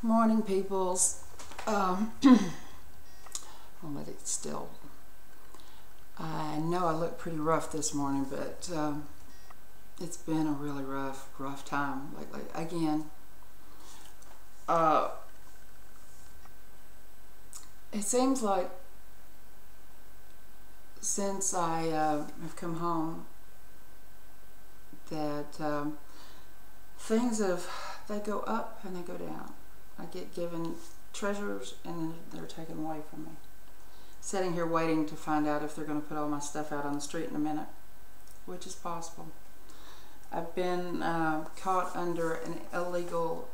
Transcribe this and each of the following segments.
Morning, peoples. I'll let it still. I know I look pretty rough this morning, but it's been a really rough time lately. Again, it seems like since I have come home that things they go up and they go down. I get given treasures and then they're taken away from me. Sitting here waiting to find out if they're going to put all my stuff out on the street in a minute, which is possible. I've been caught under an illegal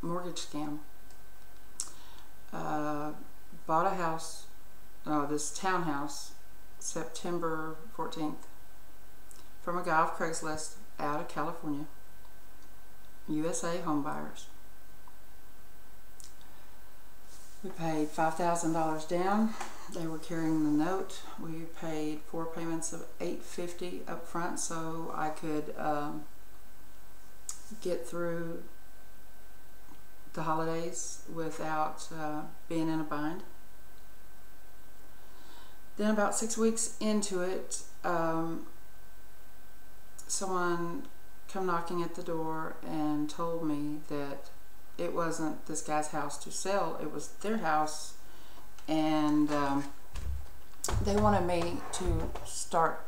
mortgage scam. Bought a house, this townhouse, September 14th, from a guy off Craigslist out of California. USA home buyers. We paid $5,000 down. They were carrying the note. We paid 4 payments of $850 up front so I could get through the holidays without being in a bind. Then about 6 weeks into it, someone come knocking at the door and told me that it wasn't this guy's house to sell, it was their house, and they wanted me to start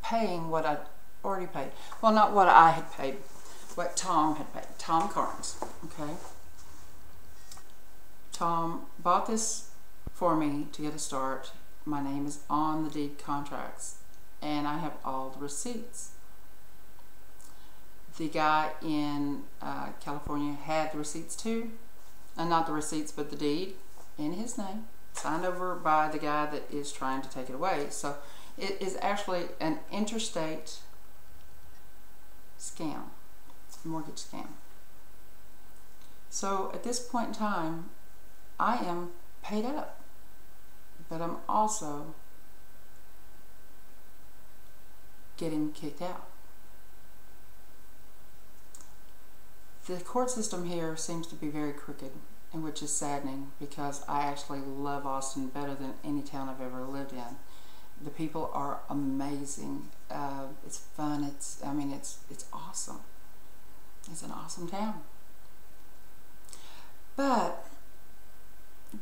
paying what I'd already paid. Well, not what I had paid, what Tom had paid. Tom Carnes, okay? Tom bought this for me to get a start. My name is on the deed contracts, and I have all the receipts. The guy in California had the receipts too, and not the receipts but the deed in his name, signed over by the guy that is trying to take it away. So it is actually an interstate scam, mortgage scam. So at this point in time, I am paid up, but I'm also getting kicked out. The court system here seems to be very crooked, and which is saddening because I actually love Austin better than any town I've ever lived in. The people are amazing. It's fun. It's awesome. It's an awesome town. But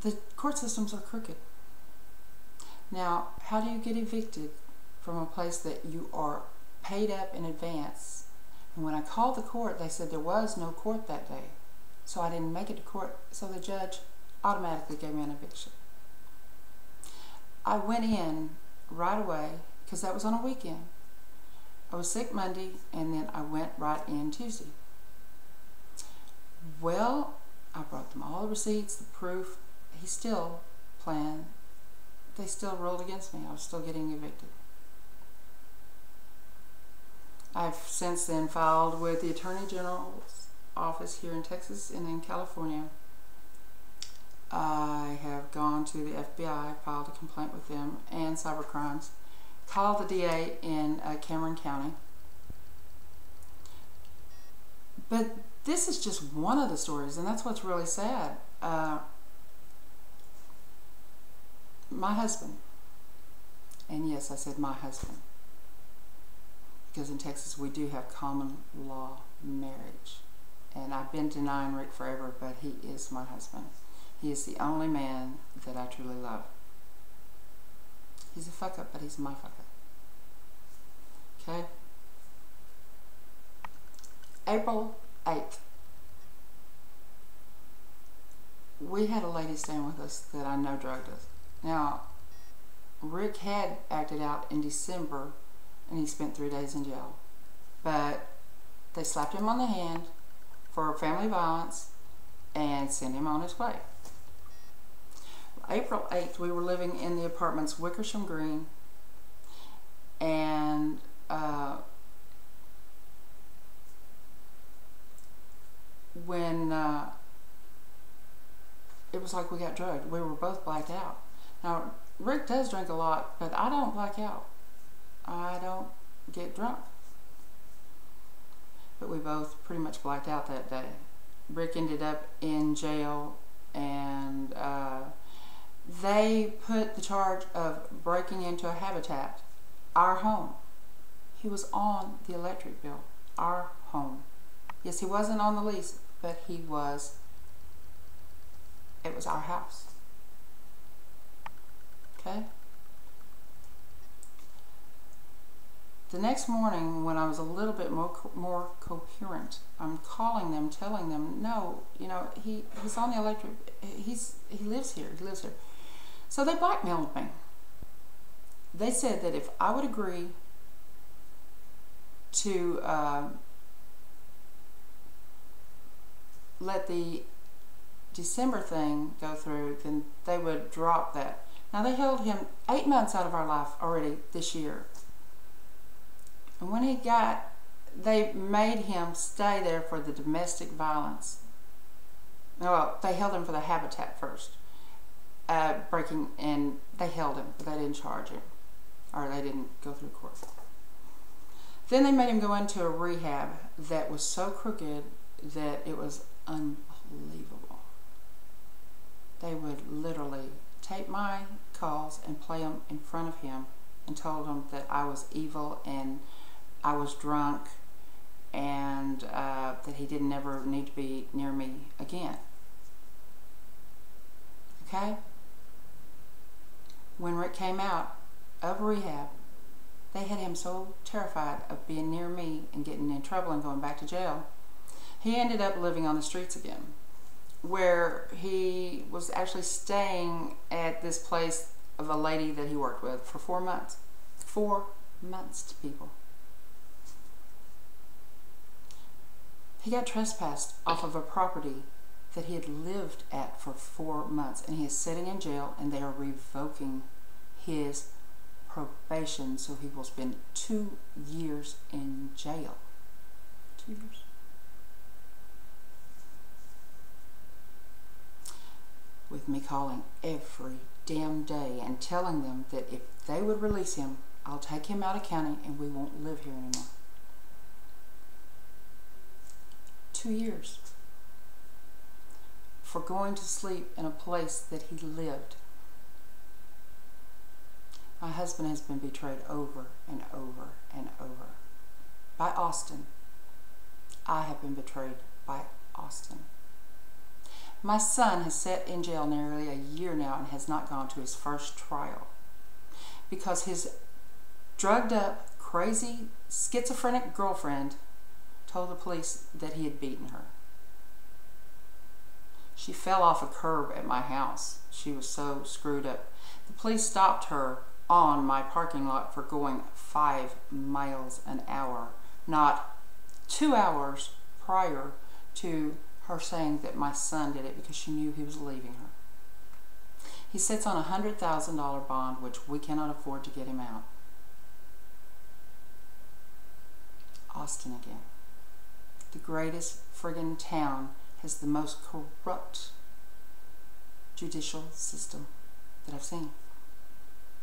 the court systems are crooked. Now, how do you get evicted from a place that you are paid up in advance? And when I called the court, they said there was no court that day. So I didn't make it to court, so the judge automatically gave me an eviction. I went in right away, because that was on a weekend. I was sick Monday, and then I went right in Tuesday. Well, I brought them all the receipts, the proof. He still planned. They still ruled against me. I was still getting evicted. I've since then filed with the Attorney General's office here in Texas and in California. I have gone to the FBI, filed a complaint with them, and cybercrimes. Called the DA in Cameron County. But this is just one of the stories, and that's what's really sad. My husband, and yes, I said my husband, because in Texas we do have common law marriage, and I've been denying Rick forever, but he is my husband. He is the only man that I truly love. He's a fuck up, but he's my fuck up. Okay? April 8th, we had a lady staying with us that I know drugged us. Now, Rick had acted out in December, and he spent 3 days in jail. But they slapped him on the hand for family violence and sent him on his way. April 8th, we were living in the apartments Wickersham Green, and when it was like we got drugged, we were both blacked out. Now, Rick does drink a lot, but I don't black out. I don't get drunk. But we both pretty much blacked out that day. Rick ended up in jail, and they put the charge of breaking into a habitat, our home. He was on the electric bill, our home. Yes, he wasn't on the lease, but he was. It was our house. Okay? The next morning, when I was a little bit more coherent, I'm calling them, telling them, no, you know, he's on the electric, he lives here, So they blackmailed me. They said that if I would agree to let the December thing go through, then they would drop that. Now, they held him 8 months out of our life already this year. And when they made him stay there for the domestic violence. Well, they held him for the habitat first. Breaking, and they held him, but they didn't charge him. Or they didn't go through court. Then they made him go into a rehab that was so crooked that it was unbelievable. They would literally tape my calls and play them in front of him and told him that I was evil and I was drunk and that he didn't ever need to be near me again. Okay? When Rick came out of rehab, they had him so terrified of being near me and getting in trouble and going back to jail, he ended up living on the streets again, where he was actually staying at this place of a lady that he worked with for 4 months. 4 months to people. He got trespassed off of a property that he had lived at for 4 months, and he is sitting in jail, and they are revoking his probation, so he will spend 2 years in jail. 2 years. With me calling every damn day and telling them that if they would release him, I'll take him out of county and we won't live here anymore. 2 years for going to sleep in a place that he lived. My husband has been betrayed over and over and over by Austin. I have been betrayed by Austin. My son has sat in jail nearly a year now and has not gone to his first trial because his drugged up, crazy, schizophrenic girlfriend told the police that he had beaten her. She fell off a curb at my house. She was so screwed up. The police stopped her on my parking lot for going 5 miles an hour, not 2 hours prior to her saying that my son did it because she knew he was leaving her. He sits on a $100,000 bond, which we cannot afford to get him out. Austin again. The greatest friggin' town has the most corrupt judicial system that I've seen.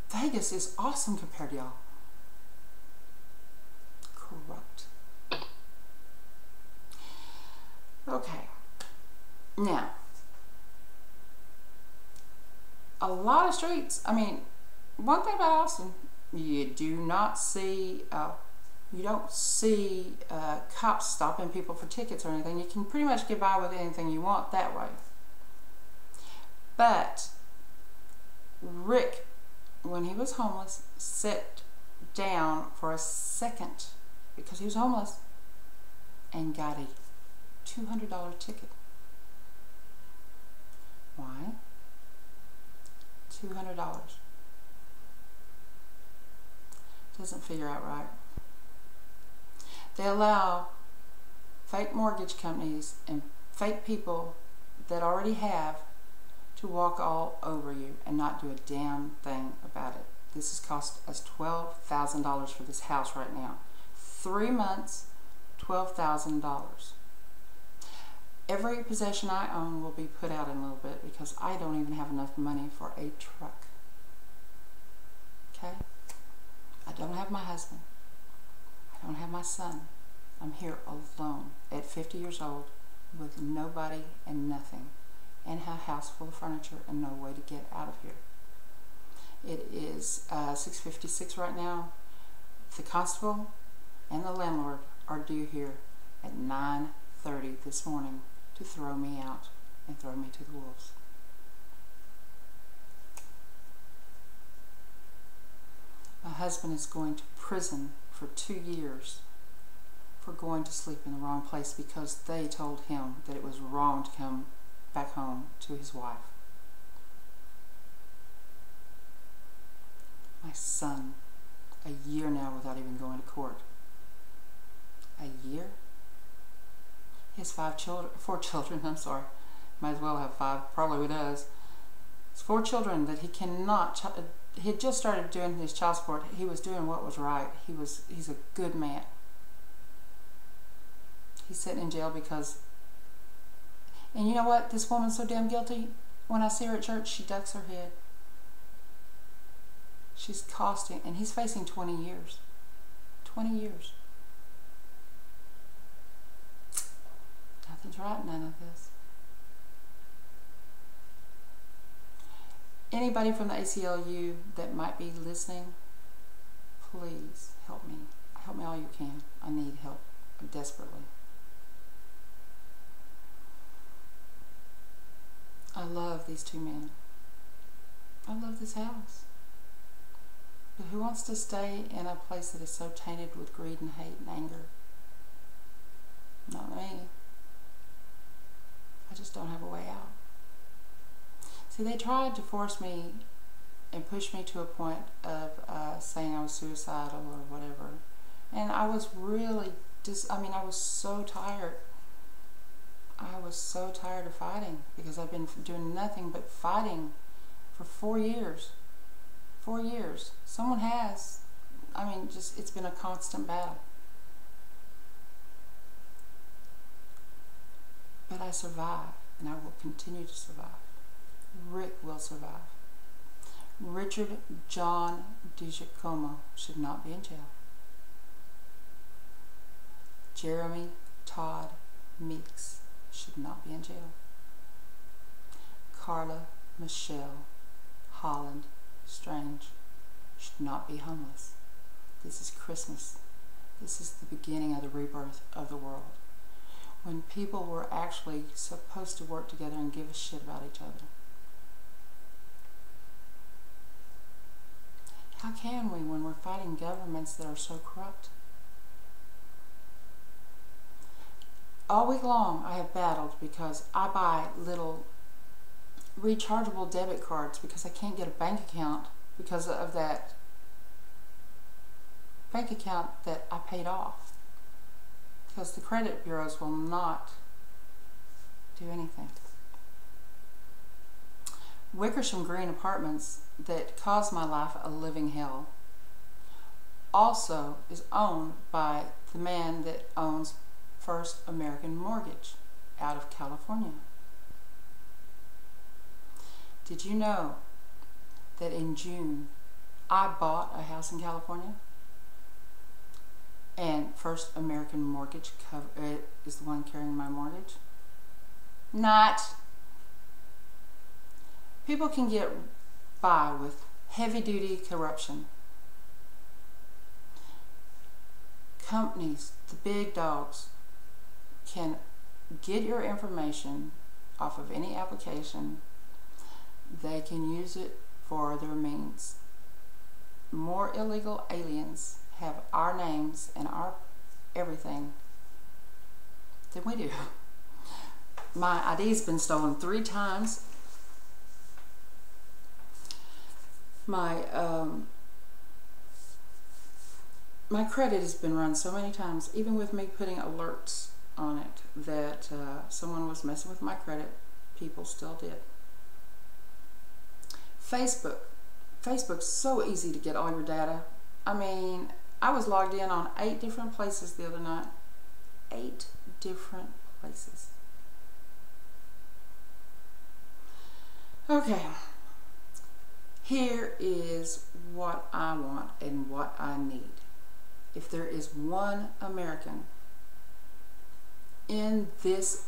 Vegas is awesome compared to y'all. Corrupt. Okay. Now, a lot of streets, I mean, one thing about Austin, you do not see, you don't see cops stopping people for tickets or anything. You can pretty much get by with anything you want that way. But Rick, when he was homeless, sat down for a second because he was homeless and got a $200 ticket. Why? $200. Doesn't figure out right. They allow fake mortgage companies and fake people that already have to walk all over you and not do a damn thing about it. This has cost us $12,000 for this house right now. 3 months, $12,000. Every possession I own will be put out in a little bit because I don't even have enough money for a truck. Okay? I don't have my husband. I don't have my son. I'm here alone at 50 years old with nobody and nothing, and a house full of furniture and no way to get out of here. It is 6:56 right now. The constable and the landlord are due here at 9:30 this morning to throw me out and throw me to the wolves. My husband is going to prison for 2 years for going to sleep in the wrong place because they told him that it was wrong to come back home to his wife. My son, a year now without even going to court. A year? He has 4 children, I'm sorry. Might as well have 5, probably does. It's 4 children that he cannot, he had just started doing his child support. He was doing what was right. He's a good man. He's sitting in jail because, and you know what? This woman's so damn guilty. When I see her at church, she ducks her head. She's costing, and he's facing 20 years. 20 years. Nothing's right in none of this. Anybody from the ACLU that might be listening, please help me. Help me all you can. I need help desperately. I love these 2 men. I love this house. But who wants to stay in a place that is so tainted with greed and hate and anger? Not me. I just don't have a way out. See, they tried to force me and push me to a point of saying I was suicidal or whatever. And I was really I was so tired. I was so tired of fighting because I've been doing nothing but fighting for 4 years. 4 years. Someone has. It's been a constant battle. But I survived, and I will continue to survive. Rick will survive. Richard John DiGiacomo should not be in jail. Jeremy Todd Meeks should not be in jail. Carla Michelle Holland-Strange should not be homeless. This is Christmas. This is the beginning of the rebirth of the world, when people were actually supposed to work together and give a shit about each other. How can we when we're fighting governments that are so corrupt? All week long I have battled because I buy little rechargeable debit cards because I can't get a bank account because of that bank account that I paid off. Because the credit bureaus will not do anything. Wickersham Green Apartments, that caused my life a living hell, also is owned by the man that owns First American Mortgage out of California. Did you know that in June I bought a house in California? And First American Mortgage is the one carrying my mortgage? Not. People can get by with heavy-duty corruption. Companies, the big dogs, can get your information off of any application. They can use it for their means. More illegal aliens have our names and our everything than we do. My ID's been stolen 3 times. My credit has been run so many times, even with me putting alerts on it that someone was messing with my credit. People still did. Facebook's so easy to get all your data. I mean, I was logged in on 8 different places the other night. 8 different places. Okay. Here is what I want and what I need. If there is one American in this